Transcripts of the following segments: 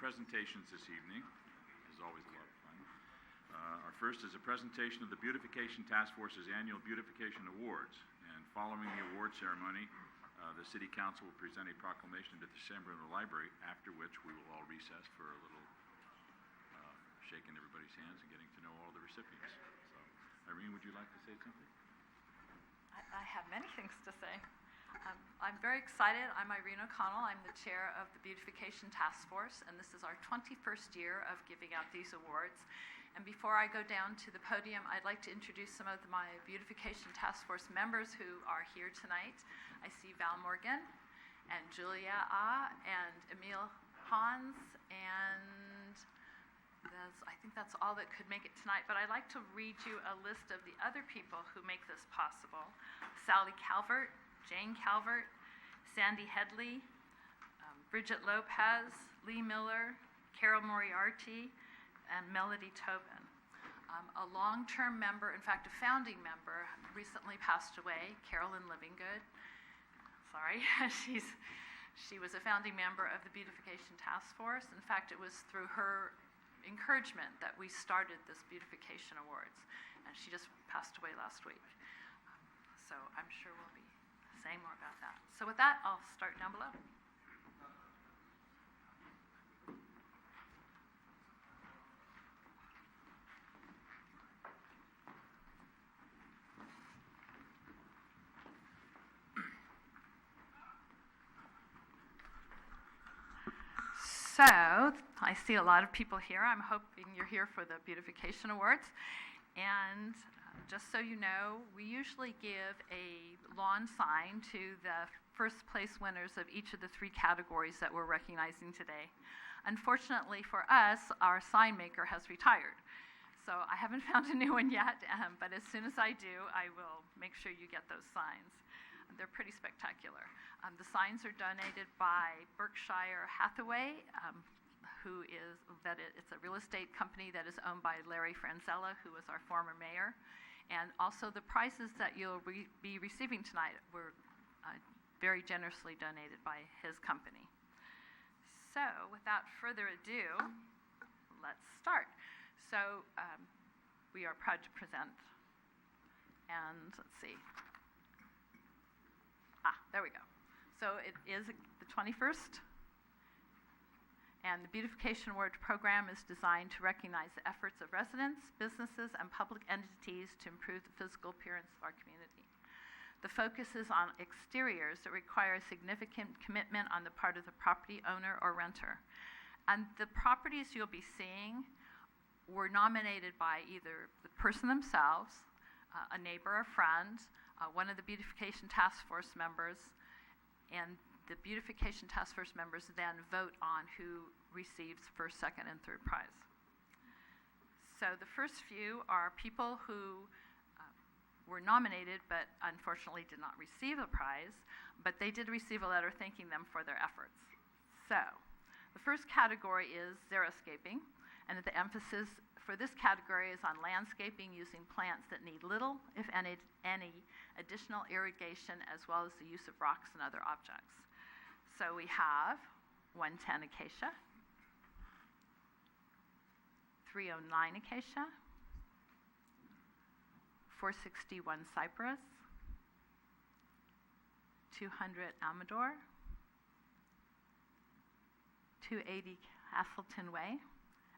presentations this evening. It's always a lot of fun. Our first is a presentation of the Beautification Task Force's annual Beautification Awards. And following the award ceremony, the City Council will present a proclamation to the Chamber in the Library, after which we will all recess for a little shaking everybody's hands and getting to know all the recipients. So, Irene, would you like to say something? I have many things to say. I'm very excited. I'm Irene O'Connell. I'm the chair of the Beautification Task Force, and this is our 21st year of giving out these awards. And before I go down to the podium, I'd like to introduce some of my Beautification Task Force members who are here tonight. I see Val Morgan, and Julia and Emil Hans, and I think that's all that could make it tonight. But I'd like to read you a list of the other people who make this possible. Sally Calvert, Jane Calvert, Sandy Headley, Bridget Lopez, Lee Miller, Carol Moriarty, and Melody Tobin. A long-term member, in fact, a founding member, recently passed away, Carolyn Livingood. Sorry, she was a founding member of the Beautification Task Force. In fact, it was through her encouragement that we started this Beautification Awards, and she just passed away last week. So I'm sure we'll be saying more about that. So with that, I'll start down below. So I see a lot of people here. I'm hoping you're here for the Beautification Awards. And just so you know, we usually give a lawn sign to the first place winners of each of the 3 categories that we're recognizing today. Unfortunately for us, our sign maker has retired. So I haven't found a new one yet, but as soon as I do, I will make sure you get those signs. They're pretty spectacular. The signs are donated by Berkshire Hathaway, it's a real estate company that is owned by Larry Franzella, who was our former mayor. And also the prizes that you'll be receiving tonight were very generously donated by his company. So without further ado, let's start. So we are proud to present, and let's see. There we go. So it is the 21st, and the Beautification Award program is designed to recognize the efforts of residents, businesses, and public entities to improve the physical appearance of our community. The focus is on exteriors that require significant commitment on the part of the property owner or renter. And the properties you'll be seeing were nominated by either the person themselves, a neighbor or friend, one of the Beautification Task Force members, and the Beautification Task Force members then vote on who receives first, second, and third prize. So the first few are people who were nominated but unfortunately did not receive a prize, but they did receive a letter thanking them for their efforts. So the first category is xeriscaping, and the emphasis for this category is on landscaping using plants that need little, if any, additional irrigation, as well as the use of rocks and other objects. So we have 110 acacia, 309 acacia, 461 cypress, 200 amador, 280 Castleton Way,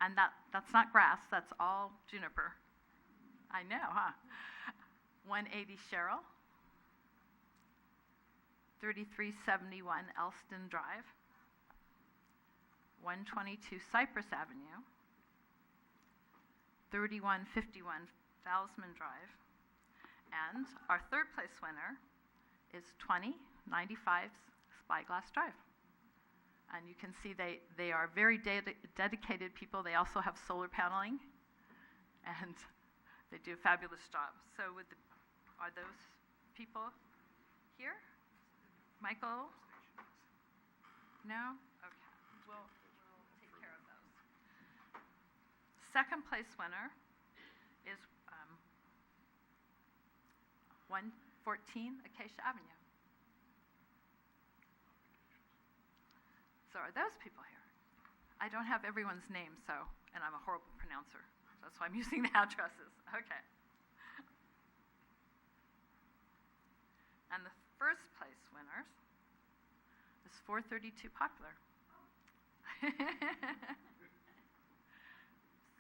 and that's not grass, that's all juniper. I know, huh? 180 Cheryl, 3371 Elston Drive, 122 Cypress Avenue, 3151 Falsman Drive, and our third place winner is 2095 Spyglass Drive. And you can see they are very dedicated people. They also have solar paneling, and they do a fabulous job. So are those people here? Michael? No? Okay. We'll take care of those. Second place winner is 114 Acacia Avenue. So are those people here? I don't have everyone's name, and I'm a horrible pronouncer. That's why I'm using the addresses. Okay. And the first place winners is 432 Poplar.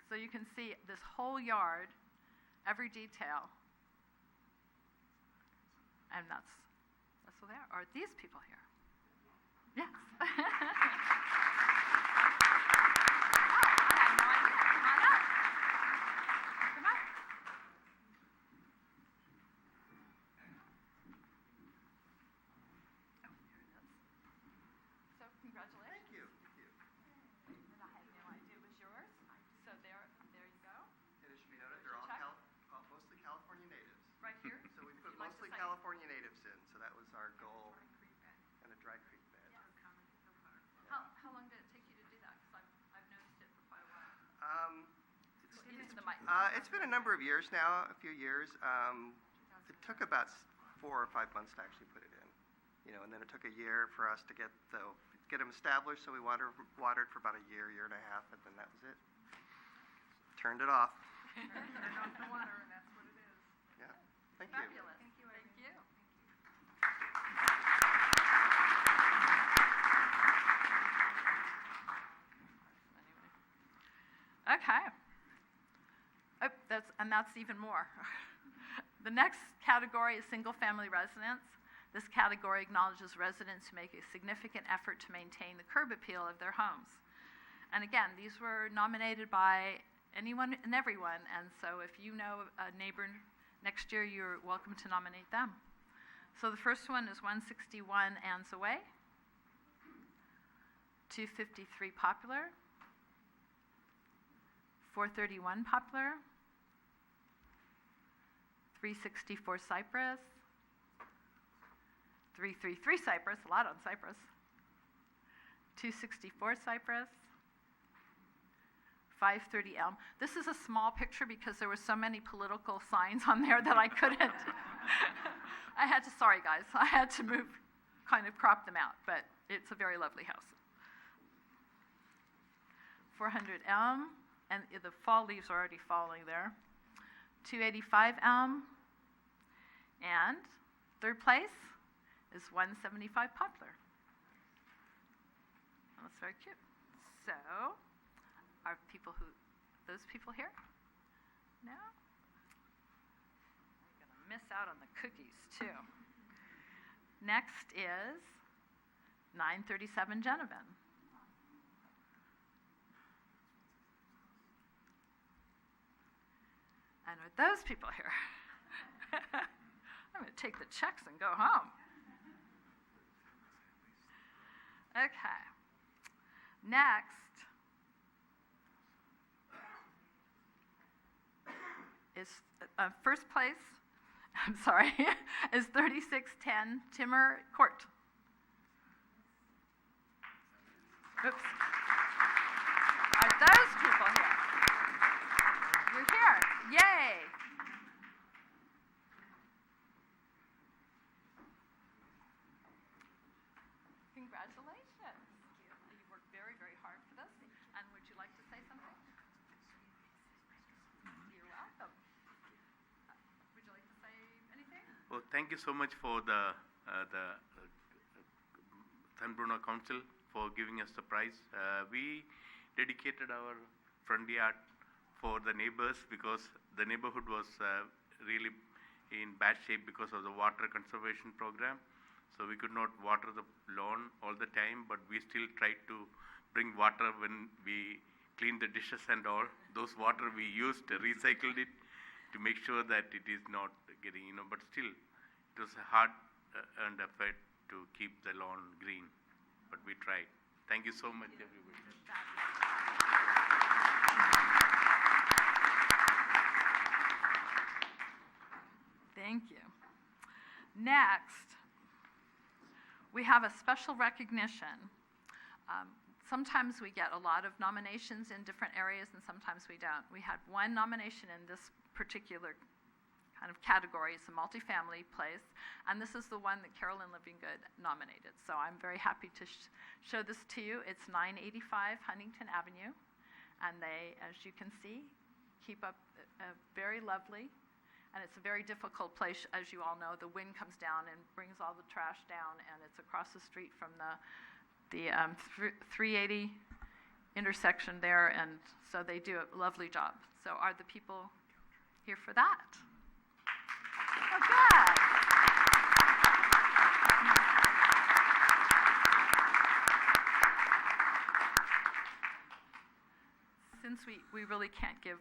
So you can see this whole yard, every detail. And that's what they are these people here. Yes. I had no idea. Come on up. Come on. Oh, here it is. So congratulations. Thank you. Thank you. And I had no idea it was yours. So there you go. And it should be noted, they're all Check. mostly California natives. Right here. So we put Would you like to mostly say- California natives in, so that was our goal, and a dry creek bed. How long did it take you to do that? Because I've noticed it for quite a while. Into the mic. It's been a number of years now, a few years. It took about 4 or 5 months to actually put it in, and then it took a year for us to get them established. So we watered for about a year and a half, and then that was it. Turned it off. Turn off the water, and that's what it is. Yeah. Thank you. Fabulous. Thank you. Thank you. Okay. Oh, that's even more. The next category is single-family residence. This category acknowledges residents who make a significant effort to maintain the curb appeal of their homes. And again, these were nominated by anyone and everyone, and so if you know a neighbor next year, you're welcome to nominate them. So the first one is 161 Anne's Way, 253 Poplar, 431 Poplar, 364 Cypress, 333 Cypress, a lot on Cypress, 264 Cypress, 530 Elm. This is a small picture because there were so many political signs on there that I couldn't. Sorry guys, I had to kind of crop them out, but it's a very lovely house. 400 Elm, and the fall leaves are already falling there. 285 Elm, and third place is 175 Poplar. Well, that's very cute. So, are those people here? No? We're going to miss out on the cookies, too. Next is 937 Genevan. And are those people here? I'm going to take the checks and go home. Okay. Next is first place, I'm sorry, is 3610 Timmer Court. Oops. Are those people here? You're here. Yay. Congratulations. You worked very, very hard for this. And would you like to say something? You're welcome. Would you like to say anything? Well, thank you so much for the San Bruno Council for giving us the prize. We dedicated our front yard for the neighbors because the neighborhood was really in bad shape because of the water conservation program. So we could not water the lawn all the time, but we still tried to bring water when we cleaned the dishes and all. Those water we used, recycled it to make sure that it is not getting, but still it was a hard earned effort to keep the lawn green, but we tried. Thank you so much, everybody. Thank you. Next, we have a special recognition. Sometimes we get a lot of nominations in different areas, and sometimes we don't. We had one nomination in this particular kind of category. It's a multifamily place, and this is the one that Carolyn Livingood nominated. So I'm very happy to show this to you. It's 985 Huntington Avenue, and they, as you can see, keep up very lovely. And it's a very difficult place, as you all know. The wind comes down and brings all the trash down, and it's across the street from the 380 intersection there, and so they do a lovely job. So are the people here for that? Oh, good. Since we really can't give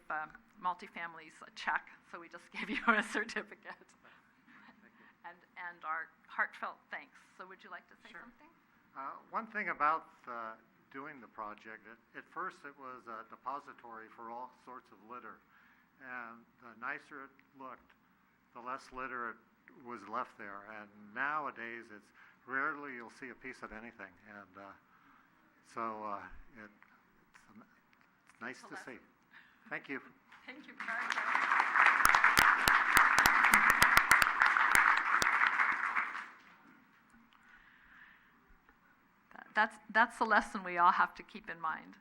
multifamilies a check, so we just gave you a certificate. And our heartfelt thanks. So would you like to say something? One thing about doing the project, at first it was a depository for all sorts of litter. And the nicer it looked, the less litter was left there. And nowadays, it's rarely you'll see a piece of anything. And so it's nice to see. Thank you. Thank you very much. That's the lesson we all have to keep in mind.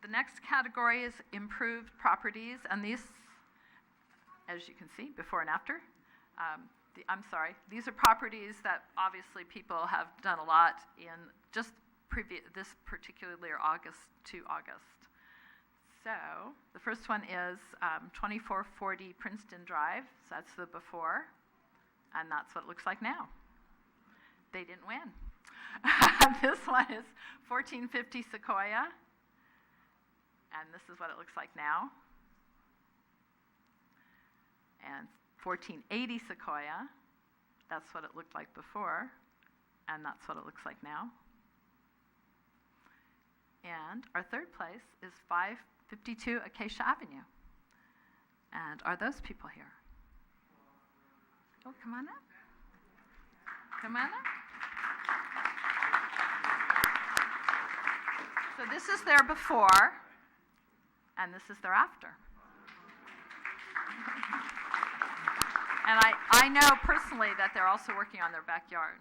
The next category is improved properties, and these, as you can see, before and after. These are properties that obviously people have done a lot in just this particular year, August to August. So the first one is 2440 Princeton Drive. So that's the before, and that's what it looks like now. They didn't win. This one is 1450 Sequoia, and this is what it looks like now. And 1480 Sequoia, that's what it looked like before, and that's what it looks like now. And our third place is 552 Acacia Avenue. And are those people here? Oh, come on up. Come on up. So this is their before, and this is their after. And I know personally that they're also working on their backyard.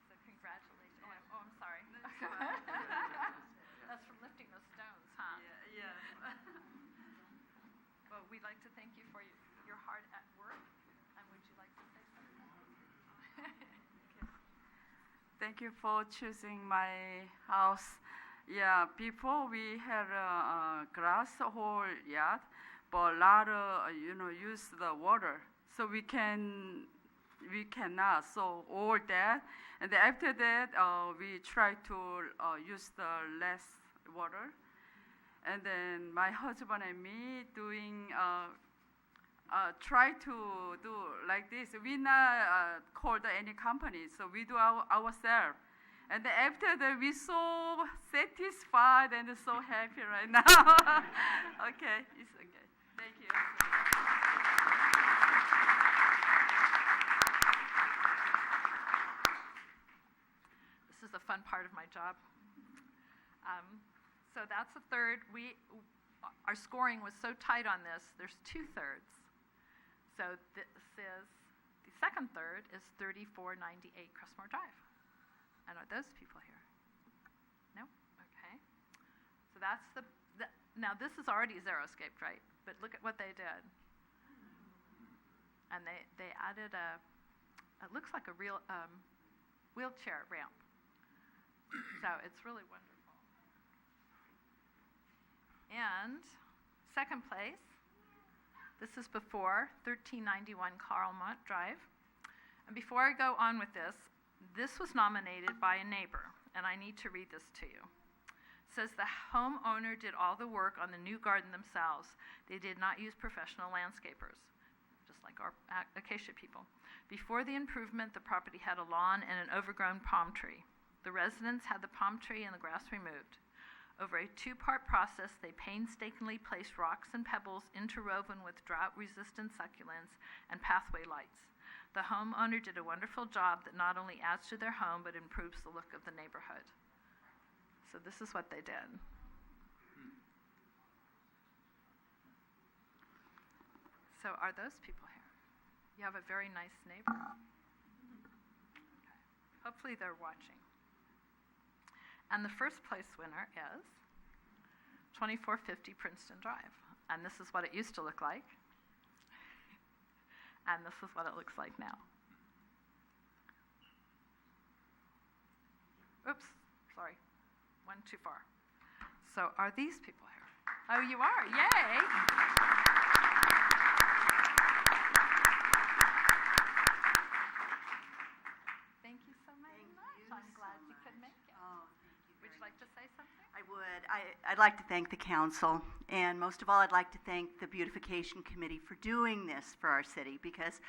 So congratulations. Oh, I'm sorry. That's from lifting those stones, huh? Yeah. Well, we'd like to thank you for your hard at work. And would you like to say something? Thank you for choosing my house. Yeah, before we had a grass whole yard, but a lot of use the water, so we cannot. So all that, and then after that, we try to use the less water, and then my husband and me doing. Try to do like this. We not call any company, so we do ourselves. And then after that, we so satisfied and so happy right now. Okay, it's okay. Thank you. This is the fun part of my job. So that's a third. Our scoring was so tight on this. There's 2/3. So this is, the second third is 3498 Crestmore Drive. And are those people here? No? Okay. So that's now this is already xeriscaped, right? But look at what they did. And they added it looks like a real wheelchair ramp. So it's really wonderful. And second place, this is before 1391 Carlmont Drive. And before I go on with this was nominated by a neighbor, and I need to read this to you. It says the homeowner did all the work on the new garden themselves. They did not use professional landscapers, just like our Acacia people. Before the improvement, the property had a lawn and an overgrown palm tree. The residents had the palm tree and the grass removed. Over a 2-part process, they painstakingly placed rocks and pebbles interwoven with drought-resistant succulents and pathway lights. The homeowner did a wonderful job that not only adds to their home, but improves the look of the neighborhood. So this is what they did. So are those people here? You have a very nice neighbor. Okay. Hopefully they're watching. And the first place winner is 2450 Princeton Drive. And this is what it used to look like. And this is what it looks like now. Oops, sorry, went too far. So are these people here? Oh, you are, yay! Thank you so much. I'm glad you could make it. Would you like to say something? I would. I'd like to thank the council, and most of all, I'd like to thank the Beautification Committee for doing this for our city, because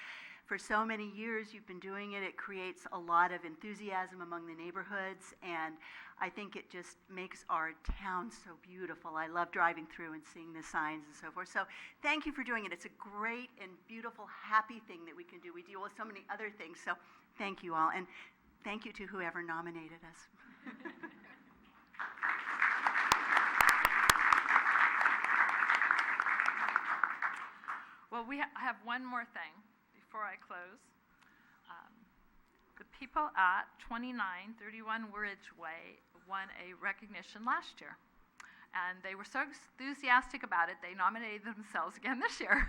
for so many years you've been doing it. It creates a lot of enthusiasm among the neighborhoods, and I think it just makes our town so beautiful. I love driving through and seeing the signs and so forth. So thank you for doing it. It's a great and beautiful, happy thing that we can do. We deal with so many other things, so thank you all, and thank you to whoever nominated us. Well, I have one more thing before I close. The people at 2931 Woolridge Way won a recognition last year. And they were so enthusiastic about it, they nominated themselves again this year.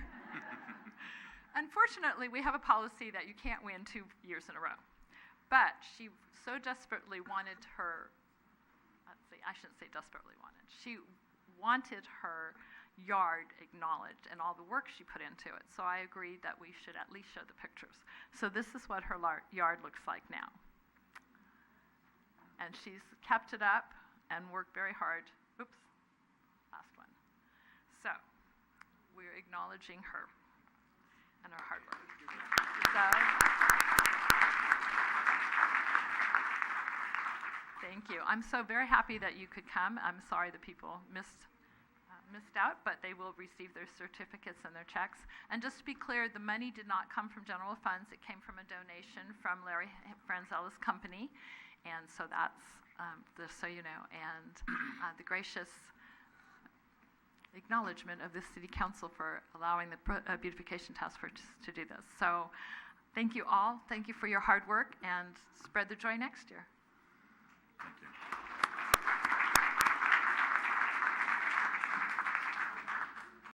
Unfortunately, we have a policy that you can't win 2 years in a row. But she so desperately wanted her, I shouldn't say desperately wanted, she wanted her yard acknowledged and all the work she put into it. So I agreed that we should at least show the pictures. So this is what her yard looks like now. And she's kept it up and worked very hard. Oops, last one. So we're acknowledging her and her hard work. So, thank you. I'm so very happy that you could come. I'm sorry the people missed out, but they will receive their certificates and their checks. And just to be clear, the money did not come from general funds. It came from a donation from Larry Franzella's company. And so that's, just so you know, and the gracious acknowledgement of the City Council for allowing the Beautification Task Force to do this. So thank you all. Thank you for your hard work, and spread the joy next year. Thank you.